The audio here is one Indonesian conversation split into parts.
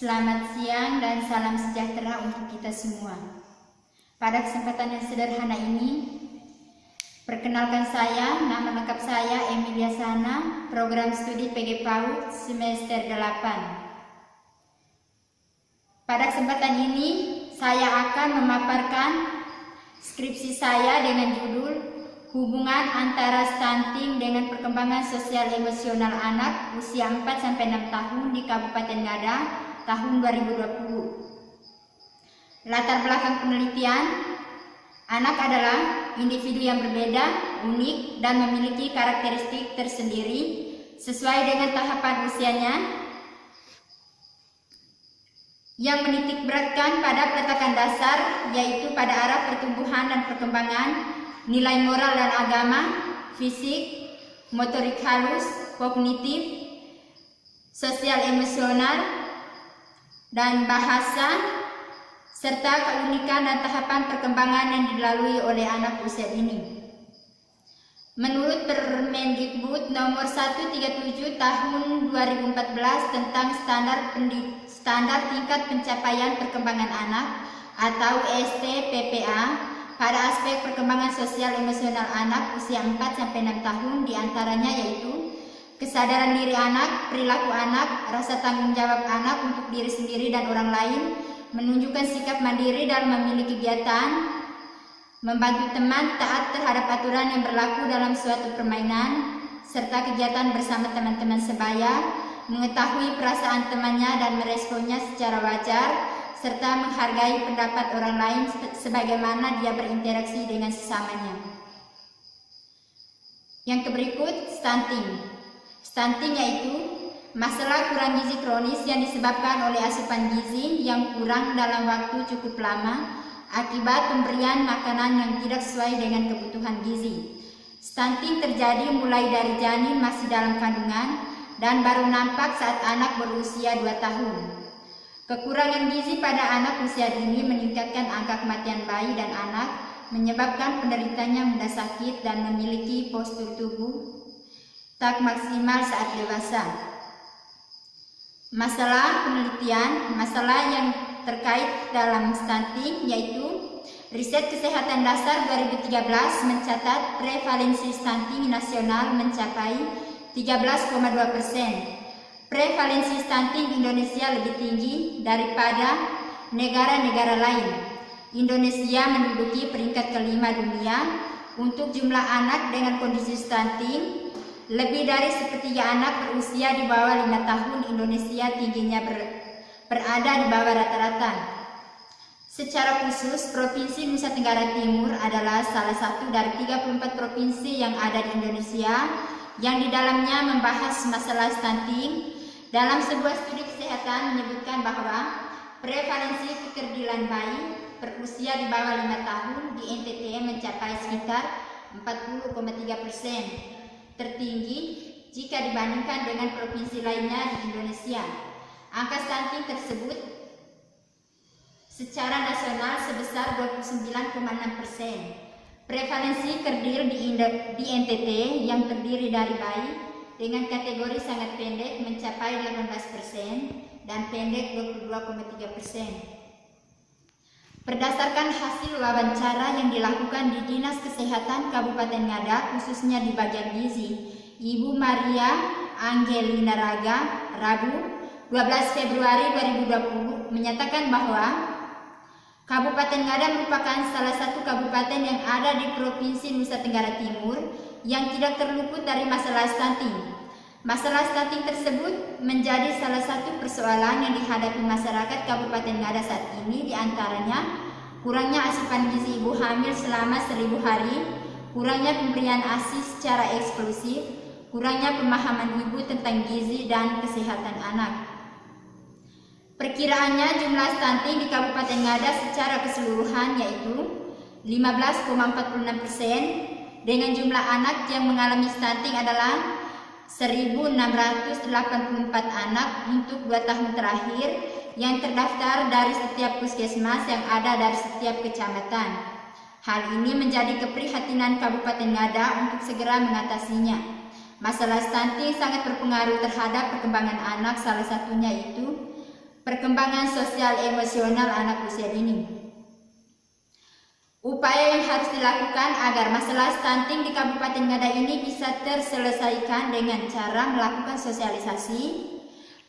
Selamat siang dan salam sejahtera untuk kita semua. Pada kesempatan yang sederhana ini, perkenalkan saya, nama lengkap saya Emilia Sana, program studi PG PAUD semester 8. Pada kesempatan ini, saya akan memaparkan skripsi saya dengan judul Hubungan antara stunting dengan perkembangan sosial emosional anak usia 4-6 tahun di Kabupaten Ngada tahun 2020. Latar belakang penelitian, anak adalah individu yang berbeda, unik, dan memiliki karakteristik tersendiri sesuai dengan tahapan usianya yang menitik beratkan pada peletakan dasar, yaitu pada arah pertumbuhan dan perkembangan nilai moral dan agama, fisik, motorik halus, kognitif, sosial emosional, dan bahasa, serta keunikan dan tahapan perkembangan yang dilalui oleh anak usia dini. Menurut Permendikbud nomor 137 tahun 2014 tentang standar tingkat pencapaian perkembangan anak atau STPPA pada aspek perkembangan sosial emosional anak usia 4-6 tahun diantaranya yaitu kesadaran diri anak, perilaku anak, rasa tanggung jawab anak untuk diri sendiri dan orang lain, menunjukkan sikap mandiri dan memiliki kegiatan, membantu teman, taat terhadap aturan yang berlaku dalam suatu permainan, serta kegiatan bersama teman-teman sebaya, mengetahui perasaan temannya dan meresponnya secara wajar, serta menghargai pendapat orang lain sebagaimana dia berinteraksi dengan sesamanya. Yang berikut, stunting. Stunting yaitu masalah kurang gizi kronis yang disebabkan oleh asupan gizi yang kurang dalam waktu cukup lama akibat pemberian makanan yang tidak sesuai dengan kebutuhan gizi. Stunting terjadi mulai dari janin masih dalam kandungan dan baru nampak saat anak berusia 2 tahun. Kekurangan gizi pada anak usia dini meningkatkan angka kematian bayi dan anak, menyebabkan penderitanya mudah sakit dan memiliki postur tubuh tak maksimal saat dewasa. Masalah penelitian, masalah yang terkait dalam stunting yaitu riset kesehatan dasar 2013 mencatat prevalensi stunting nasional mencapai 13,2%. Prevalensi stunting di Indonesia lebih tinggi daripada negara-negara lain. Indonesia menduduki peringkat kelima dunia untuk jumlah anak dengan kondisi stunting. Lebih dari sepertiga anak berusia di bawah 5 tahun Indonesia tingginya berada di bawah rata-rata. Secara khusus, Provinsi Nusa Tenggara Timur adalah salah satu dari 34 provinsi yang ada di Indonesia yang di dalamnya membahas masalah stunting. Dalam sebuah studi kesehatan menyebutkan bahwa prevalensi kekerdilan bayi berusia di bawah 5 tahun di NTT mencapai sekitar 40,3%. Tertinggi jika dibandingkan dengan provinsi lainnya di Indonesia. Angka stunting tersebut secara nasional sebesar 29,6%. Prevalensi kerdil di NTT yang terdiri dari bayi dengan kategori sangat pendek mencapai 18% dan pendek 22,3%. Berdasarkan hasil wawancara yang dilakukan di Dinas Kesehatan Kabupaten Ngada, khususnya di bagian gizi, Ibu Maria Angelina Raga, Rabu 12 Februari 2020 menyatakan bahwa Kabupaten Ngada merupakan salah satu kabupaten yang ada di Provinsi Nusa Tenggara Timur yang tidak terluput dari masalah stunting. Masalah stunting tersebut menjadi salah satu persoalan yang dihadapi masyarakat Kabupaten Ngada saat ini, diantaranya kurangnya asupan gizi ibu hamil selama 1000 hari, kurangnya pemberian ASI secara eksklusif, kurangnya pemahaman ibu tentang gizi dan kesehatan anak. Perkiraannya jumlah stunting di Kabupaten Ngada secara keseluruhan yaitu 15,46%, dengan jumlah anak yang mengalami stunting adalah 1.684 anak untuk 2 tahun terakhir yang terdaftar dari setiap puskesmas yang ada dari setiap kecamatan. Hal ini menjadi keprihatinan Kabupaten Ngada untuk segera mengatasinya. Masalah stunting sangat berpengaruh terhadap perkembangan anak, salah satunya itu perkembangan sosial emosional anak usia dini. Upaya yang harus dilakukan agar masalah stunting di Kabupaten Ngada ini bisa terselesaikan dengan cara melakukan sosialisasi,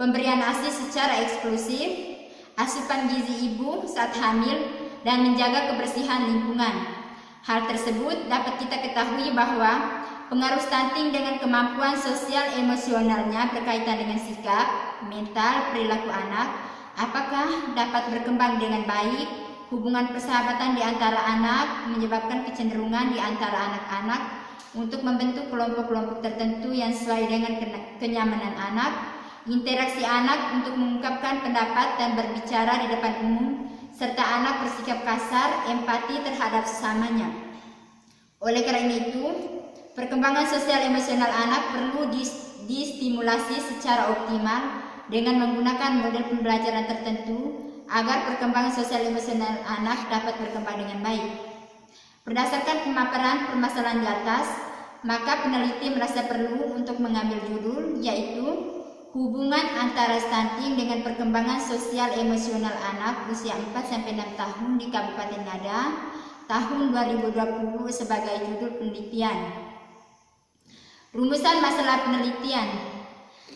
pemberian ASI secara eksklusif, asupan gizi ibu saat hamil, dan menjaga kebersihan lingkungan. Hal tersebut dapat kita ketahui bahwa pengaruh stunting dengan kemampuan sosial emosionalnya berkaitan dengan sikap, mental, perilaku anak, apakah dapat berkembang dengan baik, hubungan persahabatan di antara anak, menyebabkan kecenderungan di antara anak-anak untuk membentuk kelompok-kelompok tertentu yang sesuai dengan kenyamanan anak, interaksi anak untuk mengungkapkan pendapat dan berbicara di depan umum, serta anak bersikap kasar, empati terhadap sesamanya. Oleh karena itu, perkembangan sosial emosional anak perlu distimulasi secara optimal dengan menggunakan model pembelajaran tertentu agar perkembangan sosial emosional anak dapat berkembang dengan baik. Berdasarkan pemaparan permasalahan di atas, maka peneliti merasa perlu untuk mengambil judul yaitu hubungan antara stunting dengan perkembangan sosial emosional anak usia 4-6 tahun di Kabupaten Ngada tahun 2020 sebagai judul penelitian. Rumusan masalah penelitian.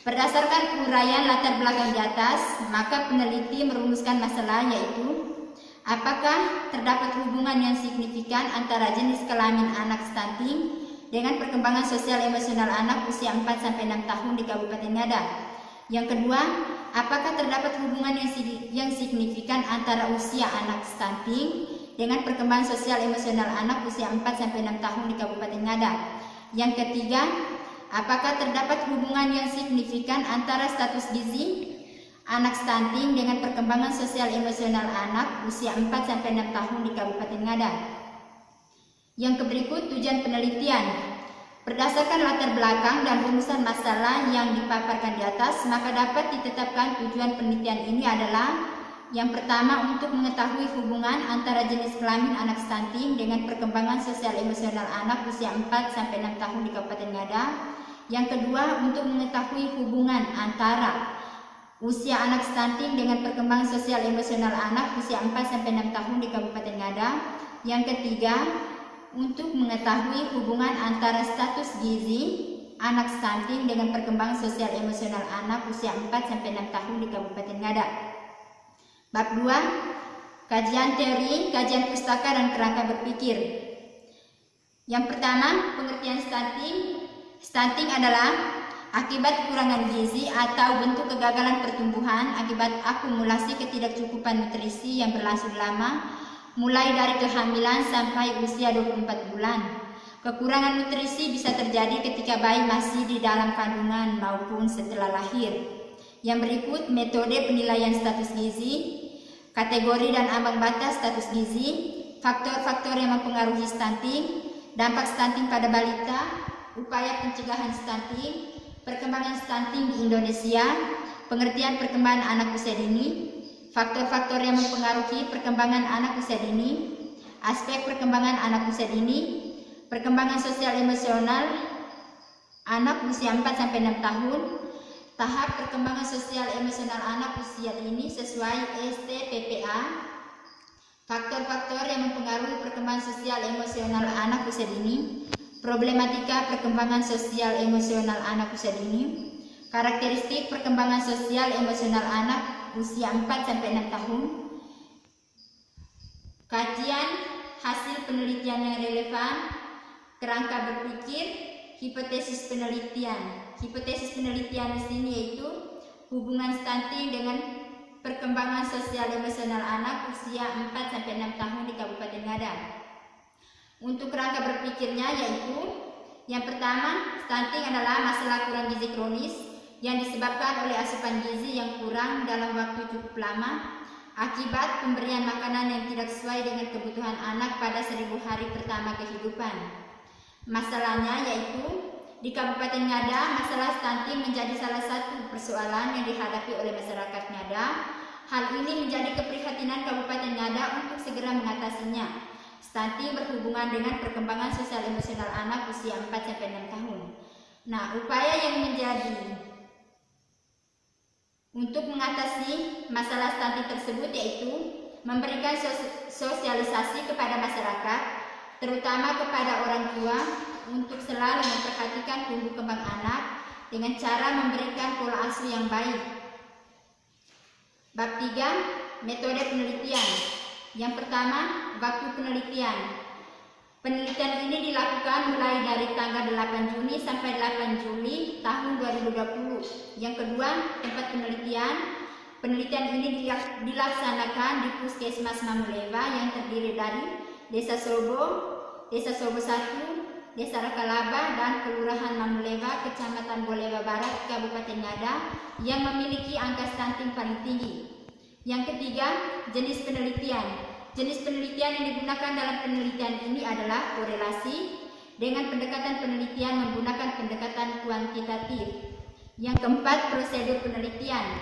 Berdasarkan uraian latar belakang di atas, maka peneliti merumuskan masalah yaitu apakah terdapat hubungan yang signifikan antara jenis kelamin anak stunting dengan perkembangan sosial emosional anak usia 4-6 tahun di Kabupaten Ngada. Yang kedua, apakah terdapat hubungan yang signifikan antara usia anak stunting dengan perkembangan sosial emosional anak usia 4-6 tahun di Kabupaten Ngada. Yang ketiga, apakah terdapat hubungan yang signifikan antara status gizi anak stunting dengan perkembangan sosial emosional anak usia 4-6 tahun di Kabupaten Ngada. Yang berikut tujuan penelitian. Berdasarkan latar belakang dan rumusan masalah yang dipaparkan di atas, maka dapat ditetapkan tujuan penelitian ini adalah yang pertama, untuk mengetahui hubungan antara jenis kelamin anak stunting dengan perkembangan sosial emosional anak usia 4-6 tahun di Kabupaten Ngada. Yang kedua, untuk mengetahui hubungan antara usia anak stunting dengan perkembangan sosial emosional anak usia 4-6 tahun di Kabupaten Ngada. Yang ketiga, untuk mengetahui hubungan antara status gizi anak stunting dengan perkembangan sosial emosional anak usia 4-6 tahun di Kabupaten Ngada. Bab 2, kajian teori, kajian pustaka dan kerangka berpikir. Yang pertama, pengertian stunting. Stunting adalah akibat kurangan gizi atau bentuk kegagalan pertumbuhan akibat akumulasi ketidakcukupan nutrisi yang berlangsung lama, mulai dari kehamilan sampai usia 24 bulan. Kekurangan nutrisi bisa terjadi ketika bayi masih di dalam kandungan maupun setelah lahir. Yang berikut metode penilaian status gizi, kategori dan ambang batas status gizi, faktor-faktor yang mempengaruhi stunting, dampak stunting pada balita, upaya pencegahan stunting, perkembangan stunting di Indonesia, pengertian perkembangan anak usia dini, faktor-faktor yang mempengaruhi perkembangan anak usia dini, aspek perkembangan anak usia dini, perkembangan sosial emosional anak usia 4-6 tahun, tahap perkembangan sosial emosional anak usia dini sesuai STPPA, faktor-faktor yang mempengaruhi perkembangan sosial emosional anak usia dini, problematika perkembangan sosial emosional anak usia dini, karakteristik perkembangan sosial emosional anak usia 4-6 tahun, kajian hasil penelitian yang relevan, kerangka berpikir, hipotesis penelitian. Hipotesis penelitian di sini yaitu hubungan stunting dengan perkembangan sosial emosional anak usia 4-6 tahun di Kabupaten Ngada. Untuk kerangka berpikirnya yaitu yang pertama, stunting adalah masalah kurang gizi kronis yang disebabkan oleh asupan gizi yang kurang dalam waktu cukup lama akibat pemberian makanan yang tidak sesuai dengan kebutuhan anak pada 1000 hari pertama kehidupan. Masalahnya yaitu di Kabupaten Ngada, masalah stunting menjadi salah satu persoalan yang dihadapi oleh masyarakat Ngada. Hal ini menjadi keprihatinan Kabupaten Ngada untuk segera mengatasinya. Stunting berhubungan dengan perkembangan sosial emosional anak usia 4-6 tahun. Nah, upaya yang untuk mengatasi masalah stunting tersebut, yaitu memberikan sosialisasi kepada masyarakat, terutama kepada orang tua, untuk selalu memperhatikan tumbuh kembang anak dengan cara memberikan pola asuh yang baik. Bab 3, metode penelitian. Yang pertama, waktu penelitian. Penelitian ini dilakukan mulai dari tanggal 8 Juni sampai 8 Juli tahun 2020. Yang kedua, tempat penelitian. Penelitian ini dilaksanakan di Puskesmas Mamuleva yang terdiri dari Desa Sobo, Desa Sobo 1, Desa Rakalaba, dan Kelurahan Mamuleva, Kecamatan Boleva Barat, Kabupaten Ngada, yang memiliki angka stunting paling tinggi. Yang ketiga, jenis penelitian. Jenis penelitian yang digunakan dalam penelitian ini adalah korelasi, dengan pendekatan penelitian menggunakan pendekatan kuantitatif. Yang keempat, prosedur penelitian.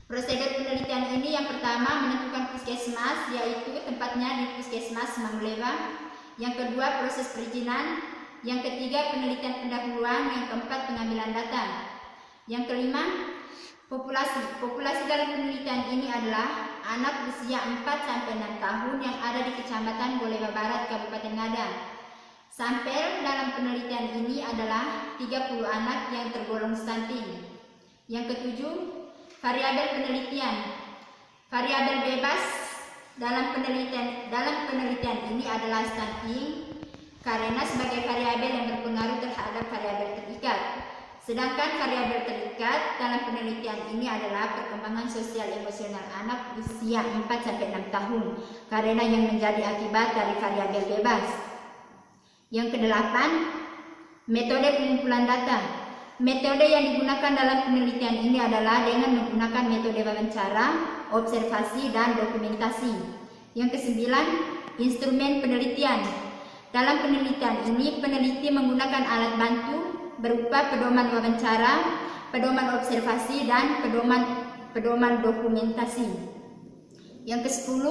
Prosedur penelitian ini yang pertama menentukan puskesmas, yaitu tempatnya di Puskesmas Mamuleva. Yang kedua, proses perizinan. Yang ketiga, penelitian pendahuluan. Yang keempat, pengambilan data. Yang kelima, populasi. Populasi dalam penelitian ini adalah anak usia 4-6 tahun yang ada di Kecamatan Boleva Barat, Kabupaten Ngada. Sampel dalam penelitian ini adalah 30 anak yang tergolong stunting. Yang ketujuh, variabel penelitian. Variabel bebas dalam penelitian ini adalah stunting, karena sebagai variabel yang berpengaruh terhadap variabel terikat. Sedangkan variabel terikat dalam penelitian ini adalah perkembangan sosial emosional anak usia 4-6 tahun, karena yang menjadi akibat dari variabel bebas. Yang kedelapan, metode pengumpulan data. Metode yang digunakan dalam penelitian ini adalah dengan menggunakan metode wawancara, observasi, dan dokumentasi. Yang kesembilan, instrumen penelitian. Dalam penelitian ini, peneliti menggunakan alat bantu berupa pedoman wawancara, pedoman observasi, dan pedoman dokumentasi. Yang ke-10,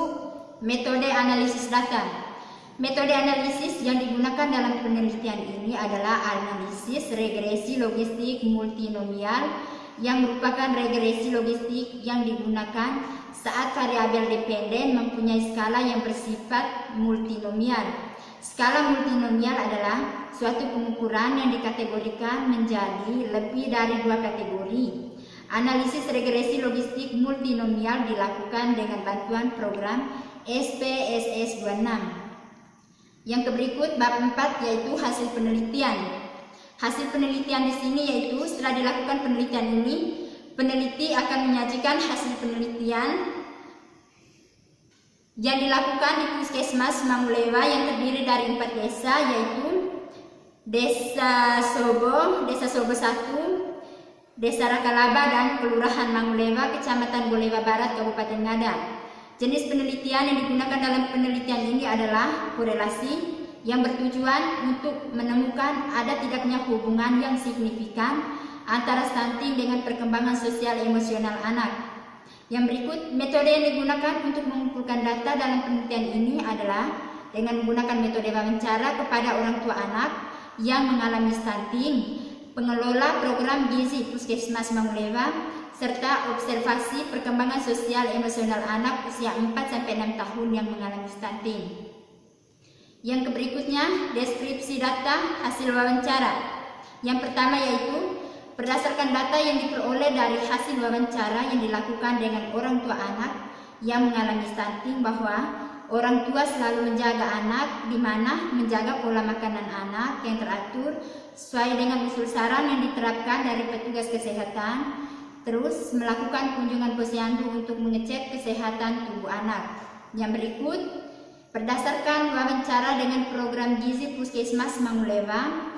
metode analisis data. Metode analisis yang digunakan dalam penelitian ini adalah analisis regresi logistik multinomial, yang merupakan regresi logistik yang digunakan saat variabel dependen mempunyai skala yang bersifat multinomial. Skala multinomial adalah suatu pengukuran yang dikategorikan menjadi lebih dari 2 kategori. Analisis regresi logistik multinomial dilakukan dengan bantuan program SPSS 26. Yang berikut bab 4, yaitu hasil penelitian. Hasil penelitian di sini yaitu setelah dilakukan penelitian ini, peneliti akan menyajikan hasil penelitian yang dilakukan di Puskesmas Mamuleva yang terdiri dari 4 desa, yaitu Desa Sobo 1, Desa Rakalaba, dan Kelurahan Mamuleva, Kecamatan Boleva Barat, Kabupaten Ngada. Jenis penelitian yang digunakan dalam penelitian ini adalah korelasi, yang bertujuan untuk menemukan ada tidaknya hubungan yang signifikan antara stunting dengan perkembangan sosial emosional anak. Yang berikut, metode yang digunakan untuk mengumpulkan data dalam penelitian ini adalah dengan menggunakan metode wawancara kepada orang tua anak yang mengalami stunting, pengelola program gizi Puskesmas Mamuleva, serta observasi perkembangan sosial emosional anak usia 4-6 tahun yang mengalami stunting. Yang berikutnya, deskripsi data hasil wawancara. Yang pertama yaitu berdasarkan data yang diperoleh dari hasil wawancara yang dilakukan dengan orang tua anak yang mengalami stunting, bahwa orang tua selalu menjaga anak, di mana menjaga pola makanan anak yang teratur sesuai dengan usul saran yang diterapkan dari petugas kesehatan, terus melakukan kunjungan posyandu untuk mengecek kesehatan tubuh anak. Yang berikut, berdasarkan wawancara dengan program gizi Puskesmas Mamuleva,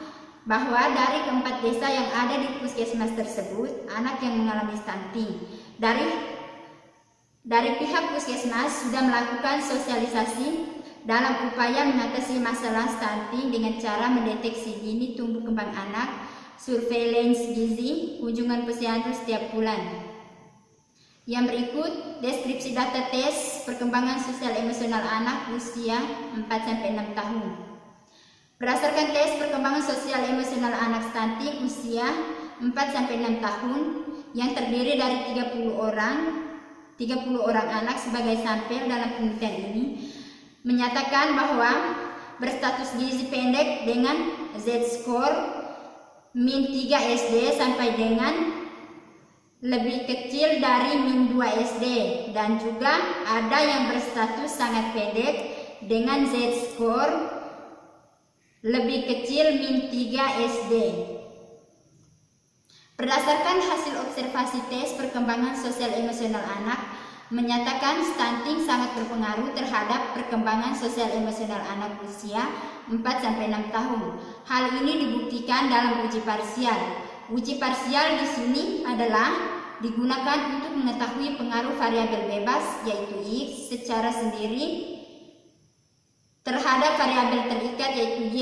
bahwa dari keempat desa yang ada di puskesmas tersebut, anak yang mengalami stunting. Dari pihak puskesmas sudah melakukan sosialisasi dalam upaya mengatasi masalah stunting dengan cara mendeteksi dini tumbuh kembang anak, surveillance gizi, kunjungan posyandu setiap bulan. Yang berikut, deskripsi data tes perkembangan sosial emosional anak usia 4-6 tahun. Berdasarkan tes perkembangan sosial emosional anak stunting usia 4-6 tahun yang terdiri dari 30 orang anak sebagai sampel dalam penelitian ini menyatakan bahwa berstatus gizi pendek dengan Z-score min 3 SD sampai dengan lebih kecil dari min 2 SD, dan juga ada yang berstatus sangat pendek dengan Z-score lebih kecil min 3 SD. Berdasarkan hasil observasi tes perkembangan sosial emosional anak menyatakan stunting sangat berpengaruh terhadap perkembangan sosial emosional anak usia 4-6 tahun. Hal ini dibuktikan dalam uji parsial. Uji parsial di sini adalah digunakan untuk mengetahui pengaruh variabel bebas yaitu X secara sendiri terhadap variabel terikat yaitu Y.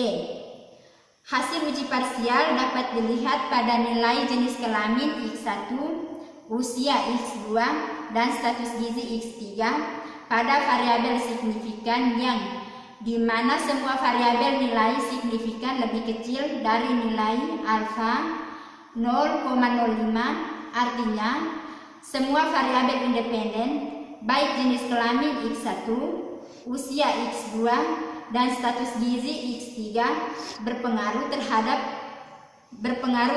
Hasil uji parsial dapat dilihat pada nilai jenis kelamin X1, usia X2, dan status gizi X3 pada variabel signifikan yang di mana semua variabel nilai signifikan lebih kecil dari nilai alfa 0,05, artinya semua variabel independen baik jenis kelamin X1, usia X2, dan status gizi X3 berpengaruh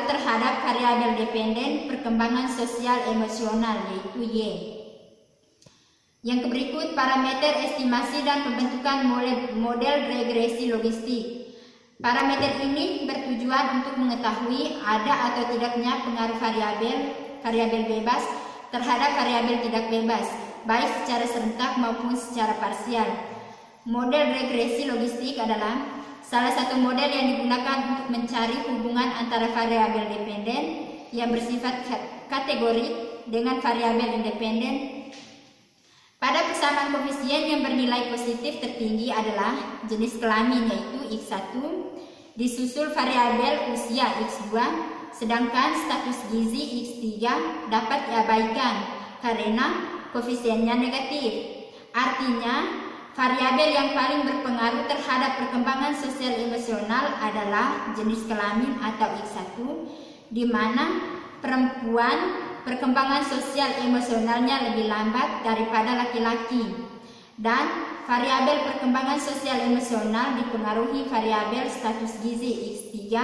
terhadap variabel dependen perkembangan sosial emosional yaitu Y. Yang berikut parameter estimasi dan pembentukan model regresi logistik. Parameter ini bertujuan untuk mengetahui ada atau tidaknya pengaruh variabel bebas terhadap variabel tidak bebas, baik secara serentak maupun secara parsial. Model regresi logistik adalah salah satu model yang digunakan untuk mencari hubungan antara variabel dependen yang bersifat kategorik dengan variabel independen. Pada persamaan koefisien yang bernilai positif tertinggi adalah jenis kelamin yaitu X1, disusul variabel usia X2, sedangkan status gizi X3 dapat diabaikan karena koefisiennya negatif. Artinya, variabel yang paling berpengaruh terhadap perkembangan sosial emosional adalah jenis kelamin atau X1, di mana perempuan perkembangan sosial emosionalnya lebih lambat daripada laki-laki, dan variabel perkembangan sosial emosional dipengaruhi variabel status gizi X3,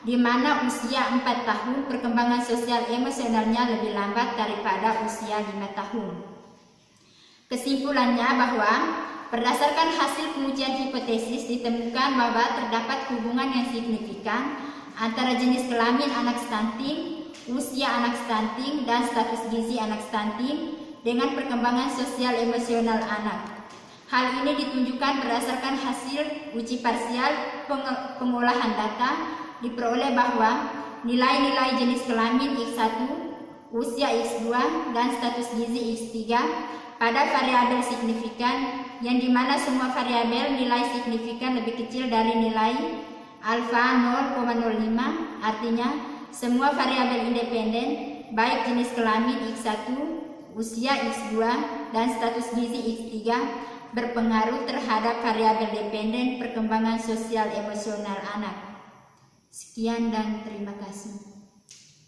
di mana usia 4 tahun perkembangan sosial emosionalnya lebih lambat daripada usia 5 tahun. Kesimpulannya bahwa berdasarkan hasil pengujian hipotesis ditemukan bahwa terdapat hubungan yang signifikan antara jenis kelamin anak stunting, usia anak stunting, dan status gizi anak stunting dengan perkembangan sosial emosional anak. Hal ini ditunjukkan berdasarkan hasil uji parsial pengolahan data diperoleh bahwa nilai-nilai jenis kelamin X1, usia X2, dan status gizi X3 pada variabel signifikan yang dimana semua variabel nilai signifikan lebih kecil dari nilai alfa 0,05, artinya semua variabel independen baik jenis kelamin X1, usia X2, dan status gizi X3 berpengaruh terhadap variabel dependen perkembangan sosial emosional anak. Sekian dan terima kasih.